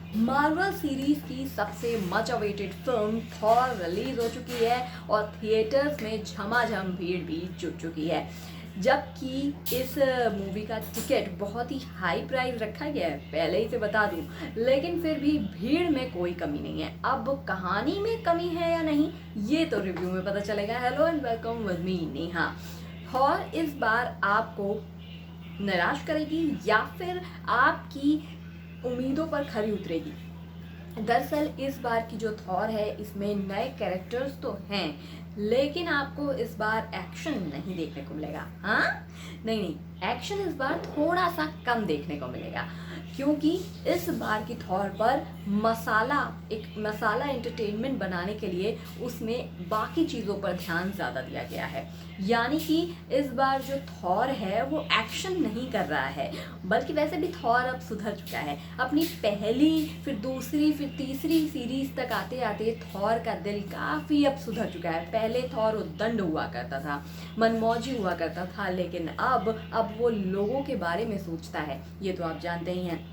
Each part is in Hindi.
मार्वल सीरीज की सबसे much awaited film Thor release हो चुकी है और थिएटर्स में झमाझम भीड़ भी जुट चुकी है। जबकि इस मूवी का टिकट बहुत ही हाई प्राइस रखा गया है, पहले ही से बता दूं, लेकिन फिर भी भीड़ में कोई कमी नहीं है। अब कहानी में कमी है या नहीं, ये तो रिव्यू में पता चलेगा। Hello and welcome with me Neha. Thor इस बार आपको निराश करेगी या फिर आपकी उम्मीदों पर खरी उतरेगी। दरअसल इस बार की जो थॉर है इसमें नए कैरेक्टर्स तो हैं, लेकिन आपको इस बार एक्शन नहीं देखने को मिलेगा। हाँ, नहीं, एक्शन इस बार थोड़ा सा कम देखने को मिलेगा, क्योंकि इस बार की थॉर पर एक मसाला एंटरटेनमेंट बनाने के लिए उसमें बाकी चीज़ों पर ध्यान ज़्यादा दिया गया है। यानी कि इस बार जो थॉर है वो एक्शन नहीं कर रहा है, बल्कि वैसे भी थॉर अब सुधर चुका है। अपनी पहली, फिर दूसरी, फिर तीसरी सीरीज तक आते आते थॉर का दिल काफ़ी अब सुधर चुका है। पहले थॉर उद्दंड हुआ करता था, मनमौजी हुआ करता था, लेकिन अब वो लोगों के बारे में सोचता है, ये तो आप जानते ही हैं।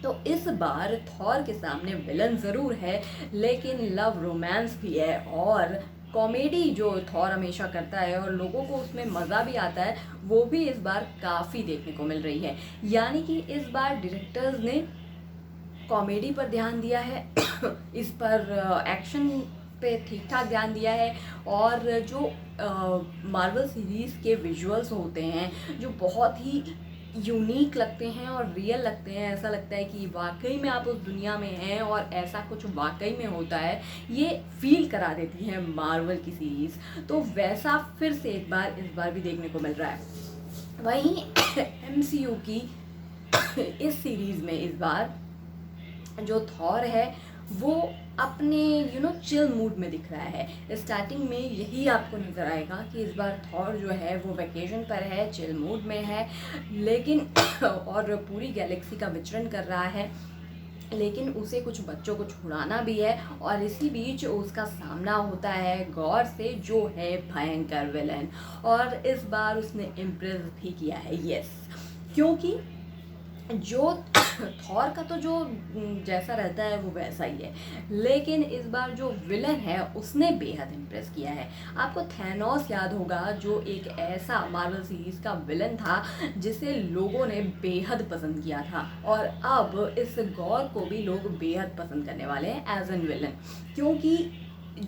तो इस बार थॉर के सामने विलन ज़रूर है, लेकिन लव रोमांस भी है और कॉमेडी जो थॉर हमेशा करता है और लोगों को उसमें मज़ा भी आता है, वो भी इस बार काफ़ी देखने को मिल रही है। यानी कि इस बार डायरेक्टर्स ने कॉमेडी पर ध्यान दिया है इस पर एक्शन पे ठीक ठाक ध्यान दिया है, और जो मार्वल सीरीज़ के विजुअल्स होते हैं जो बहुत ही यूनिक लगते हैं और रियल लगते हैं, ऐसा लगता है कि वाकई में आप उस दुनिया में हैं और ऐसा कुछ वाकई में होता है, ये फील करा देती है मार्वल की सीरीज़। तो वैसा फिर से इस बार भी देखने को मिल रहा है। वहीं एमसीयू की इस सीरीज़ में इस बार जो थॉर है वो अपने चिल मूड में दिख रहा है। स्टार्टिंग में यही आपको नज़र आएगा कि इस बार थॉर जो है वो वेकेशन पर है, चिल मूड में है, लेकिन और पूरी गैलेक्सी का विचरण कर रहा है, लेकिन उसे कुछ बच्चों को छुड़ाना भी है। और इसी बीच उसका सामना होता है गौर से, जो है भयंकर विलन, और इस बार उसने इम्प्रेस भी किया है। यस, क्योंकि जो थॉर का तो जो जैसा रहता है वो वैसा ही है, लेकिन इस बार जो विलन है उसने बेहद इम्प्रेस किया है। आपको थैनोस याद होगा, जो एक ऐसा मार्वल सीरीज का विलन था जिसे लोगों ने बेहद पसंद किया था, और अब इस गॉर को भी लोग बेहद पसंद करने वाले हैं एज एन विलन, क्योंकि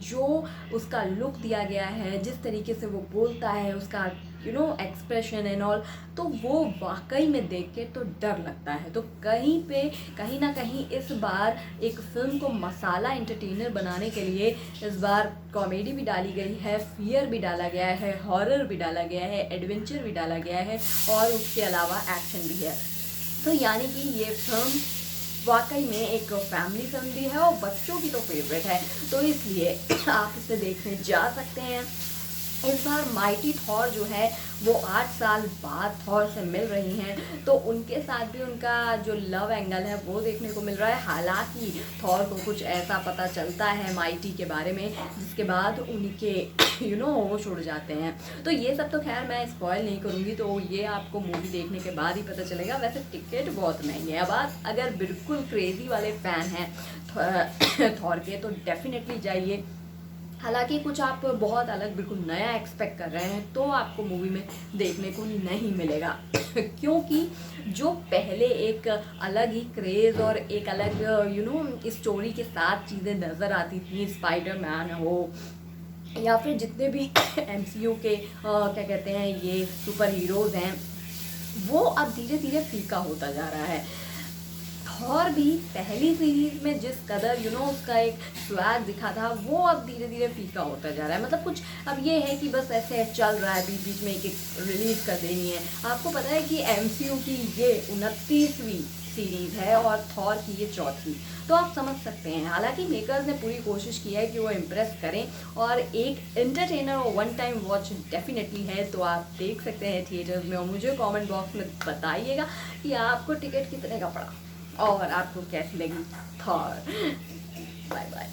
जो उसका लुक दिया गया है, जिस तरीके से वो बोलता है, उसका एक्सप्रेशन एंड ऑल, तो वो वाकई में देख के तो डर लगता है। तो कहीं ना कहीं इस बार एक फिल्म को मसाला एंटरटेनर बनाने के लिए इस बार कॉमेडी भी डाली गई है, फियर भी डाला गया है, हॉरर भी डाला गया है, एडवेंचर भी डाला गया है, और उसके अलावा एक्शन भी है। तो यानी कि ये फिल्म वाकई में एक फैमिली फिल्म भी है और बच्चों की तो फेवरेट है, तो इसलिए आप इसे देखने जा सकते हैं। इस बार माइटी थॉर जो है वो 8 साल बाद थॉर से मिल रही हैं, तो उनके साथ भी उनका जो लव एंगल है वो देखने को मिल रहा है। हालांकि थॉर को कुछ ऐसा पता चलता है माइटी के बारे में जिसके बाद उनके होश उड़ जाते हैं। तो ये सब तो खैर मैं स्पॉइल नहीं करूँगी, तो ये आपको मूवी देखने के बाद ही पता चलेगा। वैसे टिकट बहुत महंगे हैं। अब आप अगर बिल्कुल क्रेज़ी वाले फ़ैन हैं थॉर के, तो डेफिनेटली जाइए। हालांकि कुछ आप बहुत अलग, बिल्कुल नया एक्सपेक्ट कर रहे हैं तो आपको मूवी में देखने को नहीं मिलेगा क्योंकि जो पहले एक अलग ही क्रेज़ और एक अलग स्टोरी के साथ चीज़ें नज़र आती थी, स्पाइडरमैन हो या फिर जितने भी एमसीयू के क्या कहते हैं ये सुपर हीरोज़ हैं, वो अब धीरे धीरे फीका होता जा रहा है। थॉर भी पहली सीरीज में जिस कदर उसका एक स्वैग दिखा था, वो अब धीरे धीरे फीका होता जा रहा है। मतलब कुछ अब ये है कि बस ऐसे चल रहा है, बीच बीच में एक रिलीज़ कर देनी है। आपको पता है कि एमसीयू की ये 29वीं सीरीज़ है और थॉर की ये 4थी, तो आप समझ सकते हैं। हालांकि मेकर्स ने पूरी कोशिश की है कि वो इम्प्रेस करें, और एक एंटरटेनर और वन टाइम वॉच डेफिनेटली है, तो आप देख सकते हैं थिएटर्स में। और मुझे कमेंट बॉक्स में बताइएगा कि आपको टिकट कितने का पड़ा और आपको कैसी लगी थॉर। Bye bye.